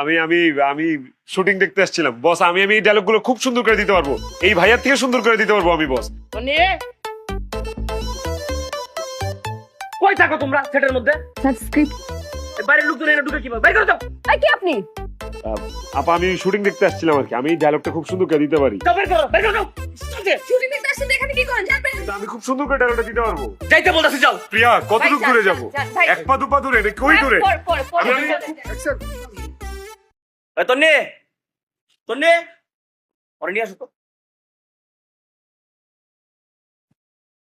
আমি আমি আমি শুটিং দেখতে আসছিলাম বস। আমি এই ডায়লগ গুলো খুব সুন্দর করে দিতে পারবো, এই ভাইয়ার থেকে সুন্দর করে দিতে পারবো আমি বস। কই থাকো তোমরা সেটের মধ্যে? Sir script. বাইরের লোকজন এনে ঢুকে কিভাবে? বের করে দাও। কি আপনি? আপা আমি শুটিং দেখতে আসছিলাম আর কি, আমি এই ডায়লগটা খুব সুন্দর করে দিতে পারি। যাও, বের করো, বের করে দাও। শুটিং দেখতে আসছেন, এখানে কি করেন জানবেন? কিন্তু আমি খুব সুন্দর করে ডায়লগটা দিতে পারবো। যাইতে বলতাছি, যাও। প্রিয়া কতটুকু দূরে যাবো? এক পা দু পা দূরে নাকি ওই দূরে? এই তন্নি, তন্নি, ওরে নিয়ে আসো তো।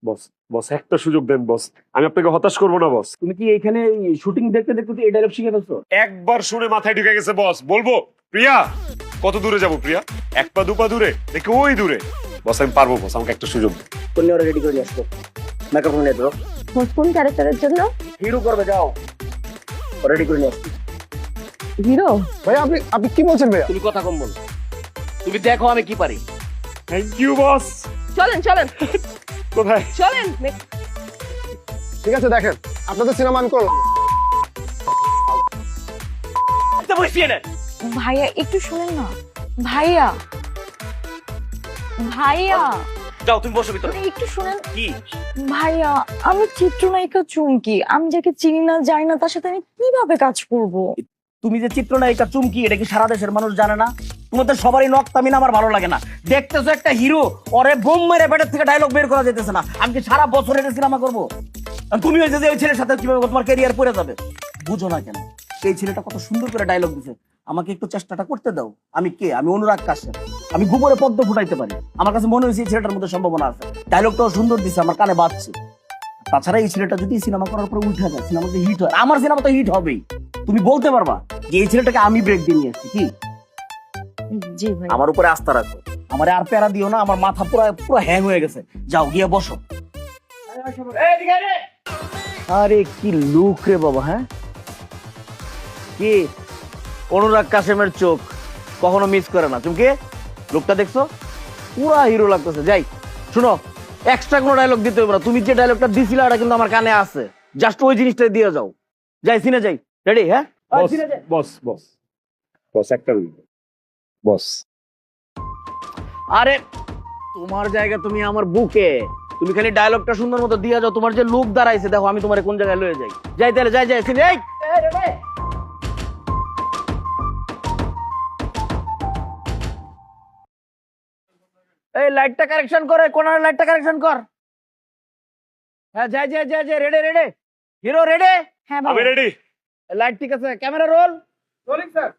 বস বস একটা সুযোগ দেন বস, আমি আপনাকে হতাশ করবো না বস। তুমি কি এইখানে শুটিং দেখতে দেখতে এই ডায়লগ শিখে ফেলছো? একবার শুনে মাথায় ঢুকে গেছে বস। বলবো প্রিয়া কত দূরে যাবো? প্রিয়া এক পা দু পা দূরে নাকি ওই দূরে? বস আমি পারবো বস, আমাকে একটা সুযোগ দিন। তন্নি ওরে রেডি করে নিয়ে আসো। মেকআপ করে নিয়ে দাও। কোন ক্যারেক্টারের জন্য? হিরো করবে, যাও। রেডি করে নিয়ে আসো। হিরো? ভাই আপনি আপনি কি বলছেন ভাইয়া? তুমি কথা কম বলো। তুমি দেখো আমি কি পারি। Thank you boss. চলেন চলেন কোথায়? চলেন। ঠিক আছে দেখেন, আপনাদের সিনেমা আমি করলাম। আচ্ছা বসিয়ে নে। ভাইয়া একটু শুনেন না। ভাইয়া ভাইয়া যাও তুমি বসো ভিতরে। একটু শুনেন। কি? ভাইয়া আমি চিত্রনায়িকা চুমকি, আমি যাকে চিনি না জানি না তার সাথে আমি কিভাবে কাজ করব? তুমি যে চিত্রনায়িকা চুমকি, এটা কি সারা দেশের মানুষ জানে না? তোমাদের সবারই নক্তামিন আমার ভালো লাগে না। দেখতেছো একটা হিরো, ওরে বোম মেরে পেটের থেকে ডায়লগ বের করা যেতেছে না। আমি কি সারা বছর এটা সিনেমা করবো? আর তুমি হয়েছে যে ওই ছেলের সাথে কিভাবে তোমার ক্যারিয়ার পড়ে যাবে? বুঝো না কেন? এই ছেলেটা কত সুন্দর করে ডায়লগ দিছে, আমাকে একটু চেষ্টাটা করতে দাও। আমি কে? আমি অনুরাগ কাশ্যপ, আমি গোবরে পদ্ম ফুটাইতে পারি। আমার কাছে মনে হয়েছে এই ছেলেটার মধ্যে সম্ভাবনা আছে। ডায়লগটাও সুন্দর দিছে, আমার কানে বাজছে। তাছাড়া এই ছেলেটা যদি সিনেমা করার পর উঠে যায়, সিনেমাতে হিট হয়, আমার সিনেমা তো হিট হবেই। তুমি বলতে পারবা যে এই ছেলেটাকে আমি ব্রেক দিয়ে নিয়ে আসছি। কি? জি ভাই। আমার উপরে আস্থা রাখো, আমারে আর প্যারা দিও না। আমার মাথা পুরো পুরো হ্যাং হয়ে গেছে। যাও গিয়ে বসো। আরে কি লুক রে বাবা! হ্যাঁ, কি অনুরাগ কাশেমের চোখ কখনো মিস করে না। তুমি কে? লোকটা দেখছো? পুরা হিরো লাগতেছে। যাই শুনো, এক্সট্রা কোনো ডায়লগ দিতে হবে না। তুমি যে ডায়লগটা দিছিলে ওটা কিন্তু আমার কানে আছে। জাস্ট ওই জিনিসটা দিয়ে যাও। যাই সিনে যাই। রেডি? হ্যাঁ বস বস বস বস একটা মিনিট বস। আরে তোমার জায়গা তুমি আমার বুকে। তুমি খালি ডায়লগটা সুন্দর মতো দিয়ে যাও। তোমার যে লুক দাঁড়াইছে দেখো, আমি তোমার কোন জায়গায় লয়ে যাই। যাই তাহলে, যাই যাই সিনে। এই লাইটটা কারেকশন করে, কোনার লাইটটা কারেকশন কর। হ্যাঁ যাই যাই যাই যাই। Ready ready hero ready? হ্যাঁ আমি ভাই। রেডি। লাইট ঠিক আছে, ক্যামেরা রোল। Rolling sir.